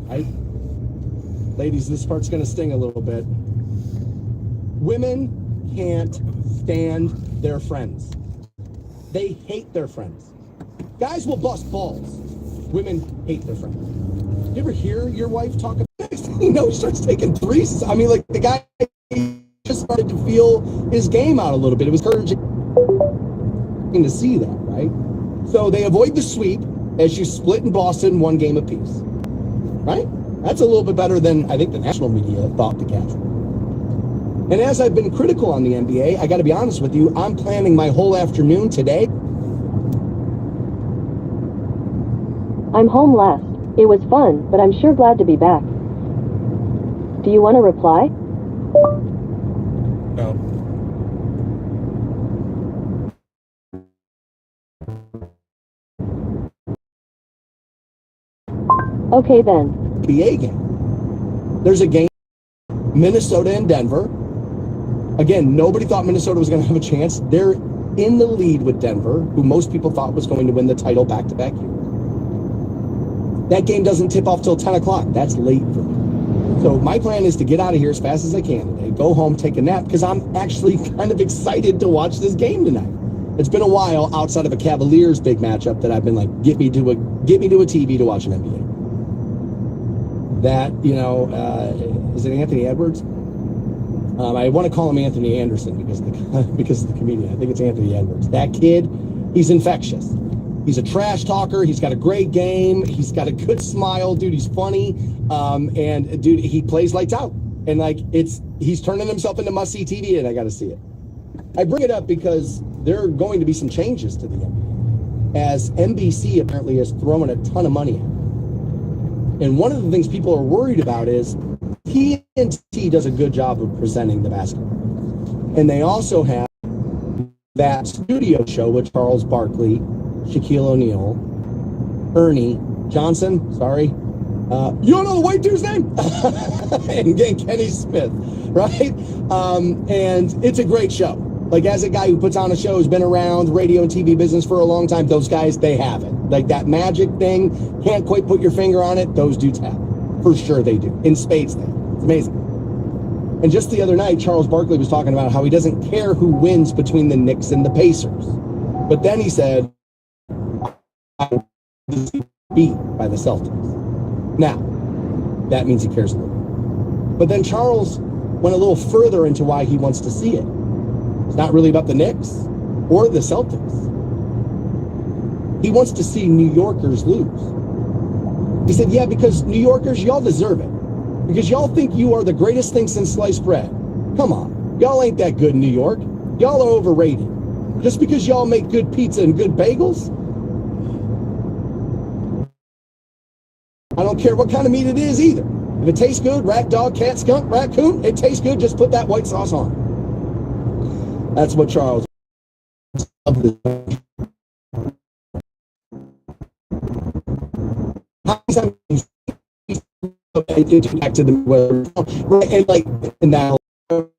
right? Ladies, this part's going to sting a little bit. Women can't stand their friends. They hate their friends. Guys will bust balls. Women hate their friends. You ever hear your wife talk about next thing you know, he starts taking threes? I mean, like, the guy just started to feel his game out a little bit. It was encouraging to see that, right? So they avoid the sweep as you split in Boston 1 game apiece, right? That's a little bit better than I think the national media thought to catch. And as I've been critical on the NBA, I got to be honest with you, I'm planning my whole afternoon today. I'm home last. It was fun, but I'm sure glad to be back. Do you want to reply? No. Okay then. NBA game. There's a game, Minnesota and Denver. Again, nobody thought Minnesota was going to have a chance. They're in the lead with Denver, who most people thought was going to win the title back-to-back years. That game doesn't tip off till 10 o'clock. That's late for me. So my plan is to get out of here as fast as I can today, go home, take a nap, because I'm actually kind of excited to watch this game tonight. It's been a while outside of a Cavaliers big matchup that I've been like, get me to a TV to watch an NBA. That, is it Anthony Edwards? I want to call him Anthony Anderson because of the comedian. I think it's Anthony Edwards. That kid, he's infectious. He's a trash talker. He's got a great game. He's got a good smile, dude. He's funny, and dude, he plays lights out. And like he's turning himself into must-see TV, and I got to see it. I bring it up because there are going to be some changes to the NBA, as NBC apparently is throwing a ton of money at it. And one of the things people are worried about is TNT does a good job of presenting the basketball. And they also have that studio show with Charles Barkley, Shaquille O'Neal, Ernie Johnson, sorry. You don't know the white dude's name? and Kenny Smith, right? And it's a great show. Like, as a guy who puts on a show, who's been around radio and TV business for a long time, those guys, they have it. Like, that magic thing, can't quite put your finger on it, those dudes have it. For sure they do. In spades, they have it. It's amazing. And just the other night, Charles Barkley was talking about how he doesn't care who wins between the Knicks and the Pacers. But then he said, I was beat by the Celtics. Now, that means he cares a little. But then Charles went a little further into why he wants to see it. It's not really about the Knicks or the Celtics. He wants to see New Yorkers lose. He said, yeah, because New Yorkers, y'all deserve it. Because y'all think you are the greatest thing since sliced bread. Come on. Y'all ain't that good in New York. Y'all are overrated. Just because y'all make good pizza and good bagels, I don't care what kind of meat it is either. If it tastes good, rat, dog, cat, skunk, raccoon, it tastes good, just put that white sauce on. That's what Charles back to the weather, right? And like, and now, and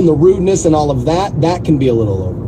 the rudeness and all of that, that can be a little over.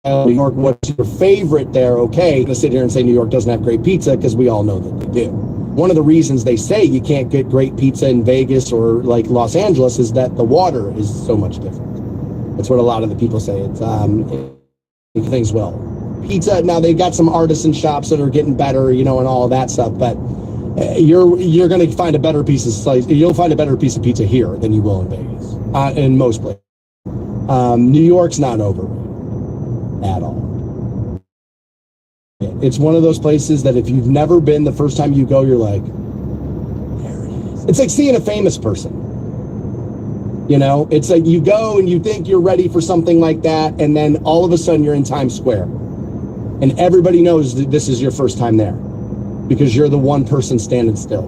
New York, what's your favorite there? Okay, I'm gonna sit here and say New York doesn't have great pizza because we all know that they do. One of the reasons they say you can't get great pizza in Vegas or like Los Angeles is that the water is so much different. That's what a lot of the people say. It's things well. Pizza, now they've got some artisan shops that are getting better, and all of that stuff, but you're going to find a better piece of slice. You'll find a better piece of pizza here than you will in Vegas, in most places. New York's not overrated at all. It's one of those places that if you've never been, the first time you go, you're like, there it is. It's like seeing a famous person. It's like you go and you think you're ready for something like that, and then all of a sudden you're in Times Square. And everybody knows that this is your first time there because you're the one person standing still.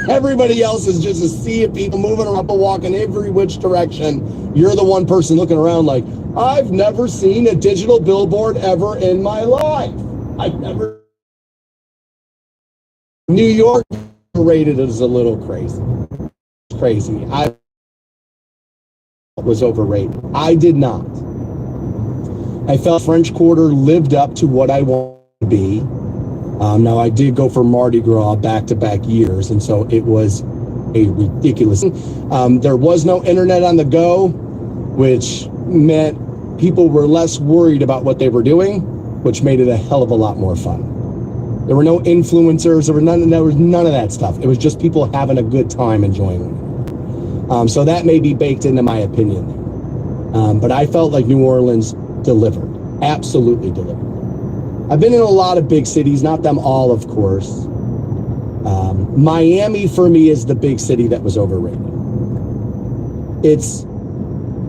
Everybody else is just a sea of people moving around, walking every which direction. You're the one person looking around like, I've never seen a digital billboard ever in my life. I've never. New York rated as a little crazy. Crazy. I was overrated. I did not. I felt French Quarter lived up to what I wanted to be. Now, I did go for Mardi Gras back-to-back years, and so it was a ridiculous. There was no internet on the go, which meant people were less worried about what they were doing, which made it a hell of a lot more fun. There were no influencers. There was none of that stuff. It was just people having a good time enjoying it. So that may be baked into my opinion. But I felt like New Orleans delivered. Absolutely delivered. I've been in a lot of big cities, not them all, of course. Miami, for me, is the big city that was overrated.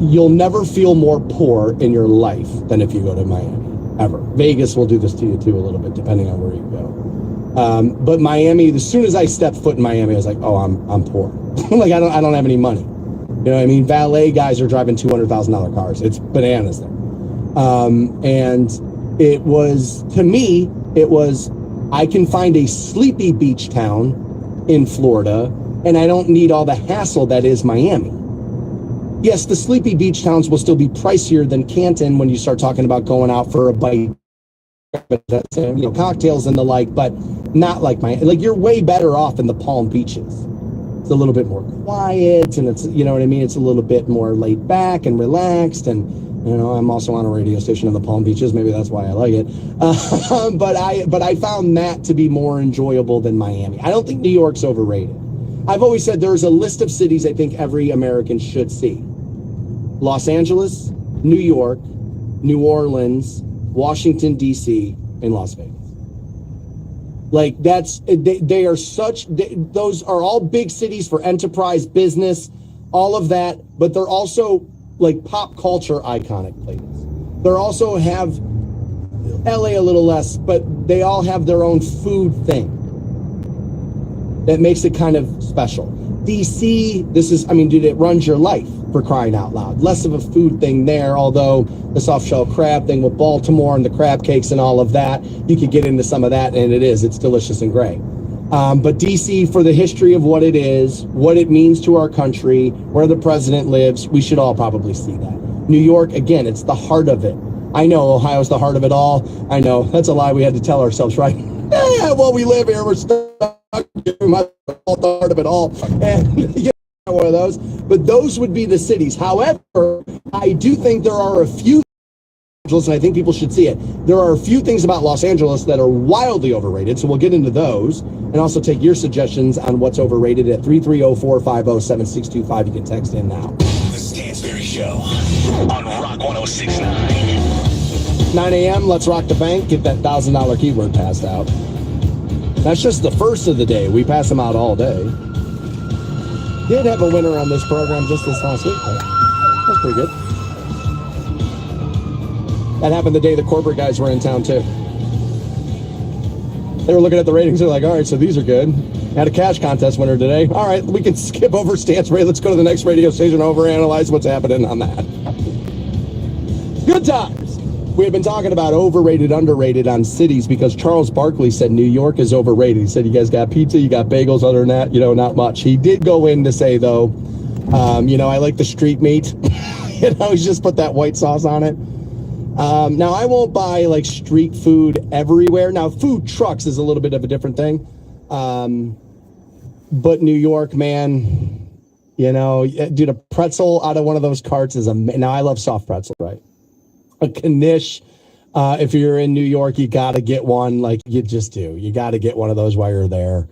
You'll never feel more poor in your life than if you go to Miami, ever. Vegas will do this to you, too, a little bit, depending on where you go. But Miami, as soon as I stepped foot in Miami, I was like, oh, I'm poor. Like, I don't have any money. You know what I mean? Valet guys are driving $200,000 cars. It's bananas there. And it was, to me, I can find a sleepy beach town in Florida, and I don't need all the hassle that is Miami. Yes, the sleepy beach towns will still be pricier than Canton when you start talking about going out for a bite, cocktails and the like, but not like Miami. Like, you're way better off in the Palm Beaches. It's a little bit more quiet, and it's, you know what I mean? It's a little bit more laid back and relaxed, and I'm also on a radio station in the Palm Beaches. Maybe that's why I like it. But I found that to be more enjoyable than Miami. I don't think New York's overrated. I've always said there's a list of cities I think every American should see. Los Angeles, New York, New Orleans, Washington, D.C., and Las Vegas. Like, they are those are all big cities for enterprise, business, all of that, but they're also like pop culture iconic places. They also have LA a little less, but they all have their own food thing that makes it kind of special. DC, dude, it runs your life, for crying out loud. Less of a food thing there, although the soft shell crab thing with Baltimore and the crab cakes and all of that, you could get into some of that, and it's delicious and great. But DC, for the history of what it is, what it means to our country, where the president lives, we should all probably see that. New York, again, it's the heart of it. I know Ohio's the heart of it all. I know, that's a lie we had to tell ourselves, right? Yeah, well, we live here, we're stuck. The heart of it all. And one of those. But those would be the cities. However, I do think there are a few, and I think people should see it. There are a few things about Los Angeles that are wildly overrated, so we'll get into those and also take your suggestions on what's overrated at 330-450-7625. You can text in now. The Stansberry Show on Rock 106.9. 9 a.m., let's rock the bank, get that $1,000 keyword passed out. That's just the first of the day. We pass them out all day. Did have a winner on this program just this last week. That's pretty good. That happened the day the corporate guys were in town, too. They were looking at the ratings. They're like, all right, so these are good. Had a cash contest winner today. All right, we can skip over Stansbury. Let's go to the next radio station, overanalyze what's happening on that. Good times. We had been talking about overrated, underrated on cities because Charles Barkley said New York is overrated. He said, you guys got pizza, you got bagels, other than that, not much. He did go in to say, though, I like the street meat. He's just put that white sauce on it. Now, I won't buy, like, street food everywhere. Now, food trucks is a little bit of a different thing. But New York, man, dude, a pretzel out of one of those carts is amazing. Now, I love soft pretzel, right? A knish, if you're in New York, you got to get one. Like, you just do. You got to get one of those while you're there.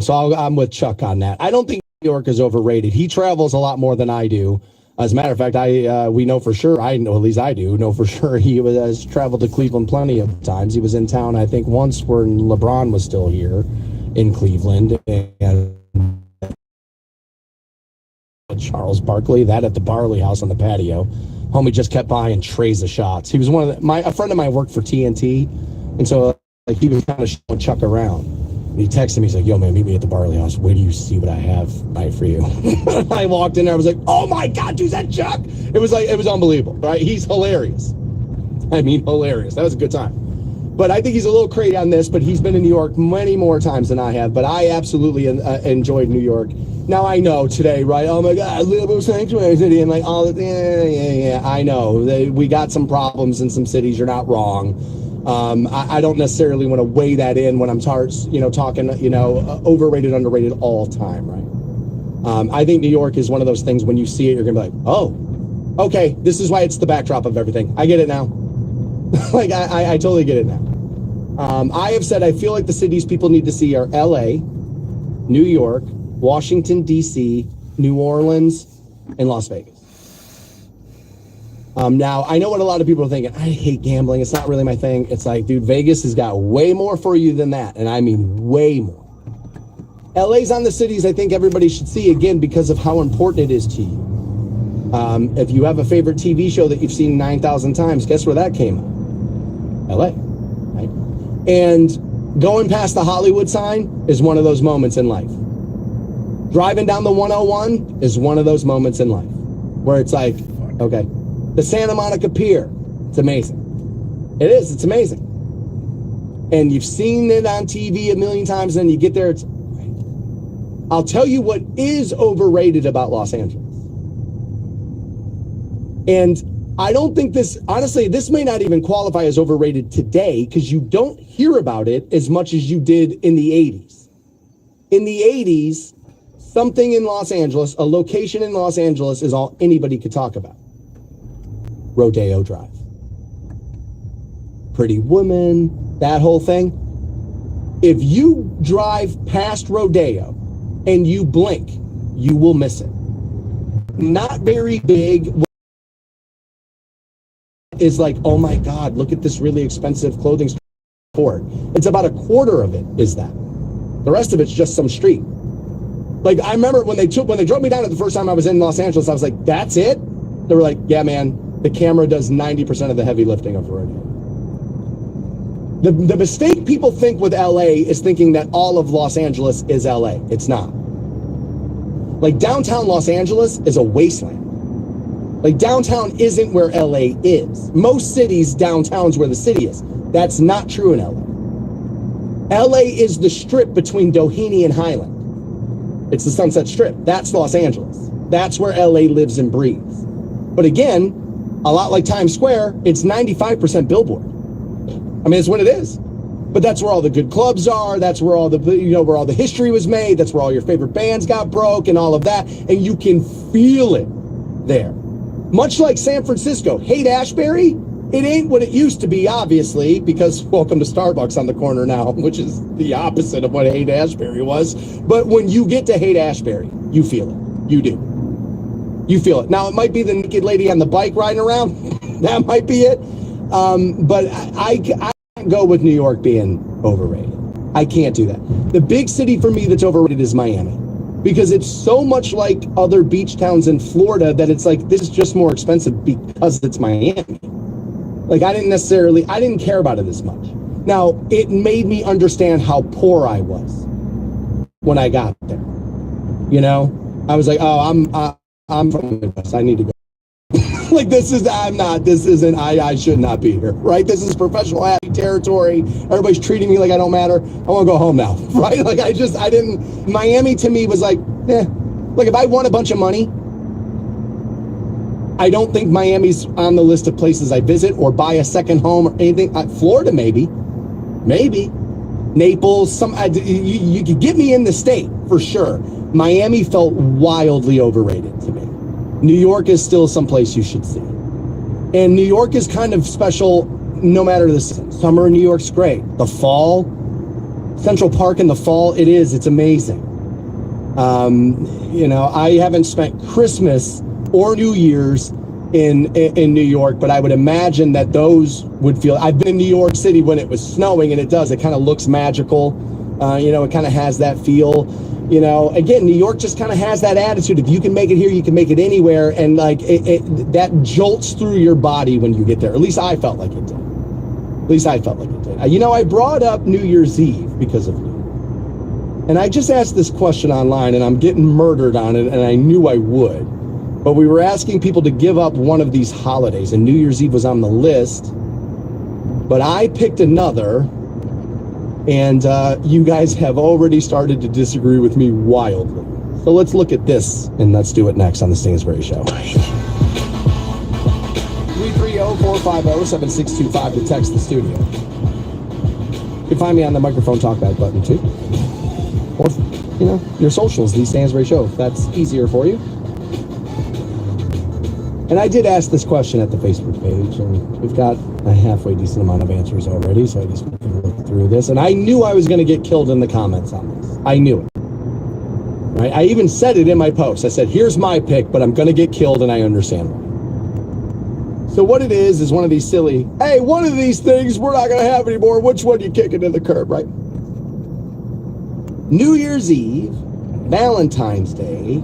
So I'm with Chuck on that. I don't think New York is overrated. He travels a lot more than I do. As a matter of fact, we know for sure, at least I do know for sure, he has traveled to Cleveland plenty of times. He was in town, I think, once when LeBron was still here in Cleveland. And Charles Barkley, that at the Barley House on the patio. Homie just kept buying trays of shots. He was a friend of mine worked for TNT, and so like he was kind of showing Chuck around. And he texted me, he's like, yo man, meet me at the Barley House. Where do you see what I have for you? I walked in there, I was like, oh my God, dude, is that Chuck? It was unbelievable, right? He's hilarious. Hilarious. That was a good time. But I think he's a little crazy on this, but he's been in New York many more times than I have. But I absolutely enjoyed New York. Now, I know today, right? Oh, my God, liberal sanctuary city. And like, all yeah, I know. We got some problems in some cities. You're not wrong. I don't necessarily want to weigh that in when I'm talking, overrated, underrated all time, right? I think New York is one of those things when you see it, you're gonna be like, oh, okay, this is why it's the backdrop of everything. I get it now. Like, I totally get it now. I have said I feel like the cities people need to see are LA, New York, Washington, D.C., New Orleans, and Las Vegas. Now, I know what a lot of people are thinking. I hate gambling. It's not really my thing. It's like, dude, Vegas has got way more for you than that. And I mean way more. LA's on the cities I think everybody should see, again, because of how important it is to you. If you have a favorite TV show that you've seen 9,000 times, guess where that came out? LA, right? And going past the Hollywood sign is one of those moments in life. Driving down the 101 is one of those moments in life where it's like, okay. The Santa Monica Pier, it's amazing. It is, it's amazing. And you've seen it on TV a million times, and you get there, it's right. I'll tell you what is overrated about Los Angeles. And I don't think this, honestly, this may not even qualify as overrated today because you don't hear about it as much as you did in the 80s. In the 80s, something in Los Angeles, a location in Los Angeles is all anybody could talk about. Rodeo Drive. Pretty Woman, that whole thing. If you drive past Rodeo and you blink, you will miss it. Not very big. Is like, oh my God, look at this really expensive clothing store. It's about a quarter of it is that. The rest of it's just some street. Like, I remember when they drove me down it the first time I was in Los Angeles, I was like, that's it? They were like, yeah, man. The camera does 90% of the heavy lifting of the rodeo. The mistake people think with LA is thinking that all of Los Angeles is LA. It's not. Like, downtown Los Angeles is a wasteland. Like, downtown isn't where LA is. Most cities, downtown's where the city is. That's not true in LA. LA is the strip between Doheny and Highland. It's the Sunset Strip. That's Los Angeles. That's where LA lives and breathes. But again, a lot like Times Square, it's 95% billboard. I mean, it's what it is. But that's where all the good clubs are. That's where all the, where all the history was made. That's where all your favorite bands got broke and all of that. And you can feel it there. Much like San Francisco, Haight-Ashbury, it ain't what it used to be, obviously, because welcome to Starbucks on the corner now, which is the opposite of what Haight-Ashbury was. But when you get to Haight-Ashbury, you feel it. You do. You feel it. Now, it might be the naked lady on the bike riding around. That might be it. But I can't go with New York being overrated. I can't do that. The big city for me that's overrated is Miami. Because it's so much like other beach towns in Florida that it's like, this is just more expensive because it's Miami. Like, I didn't care about it as much. Now, it made me understand how poor I was when I got there. I was like, oh, I'm from the Midwest. I need to go. Like, I should not be here, right? This is professional athlete territory. Everybody's treating me like I don't matter. I want to go home now, right? Like, Miami to me was like, Like, if I won a bunch of money, I don't think Miami's on the list of places I visit or buy a second home or anything. Florida, maybe. Naples, you could get me in the state for sure. Miami felt wildly overrated to me. New York is still someplace you should see. And New York is kind of special no matter the season. Summer in New York's great. The fall, Central Park in the fall, it's amazing. I haven't spent Christmas or New Year's in New York, but I would imagine that those would feel, I've been in New York City when it was snowing, and it kind of looks magical. It kind of has that feel. Again, New York just kind of has that attitude. If you can make it here, you can make it anywhere. And like that jolts through your body when you get there. At least I felt like it did. I brought up New Year's Eve because of you. And I just asked this question online, and I'm getting murdered on it, and I knew I would. But we were asking people to give up one of these holidays, and New Year's Eve was on the list. But I picked another. And you guys have already started to disagree with me wildly. So let's look at this, and let's do it next on the Stansbury Show. 330 450-7625 to text the studio. You can find me on the microphone talkback button too. Or, your socials, the Stansbury Show, if that's easier for you. And I did ask this question at the Facebook page, and we've got a halfway decent amount of answers already, so I just want to look through this. And I knew I was going to get killed in the comments on this. I knew it. Right? I even said it in my post. I said, here's my pick, but I'm going to get killed, and I understand why. So what it is one of these silly, hey, one of these things we're not going to have anymore. Which one you kicking in the curb, right? New Year's Eve, Valentine's Day,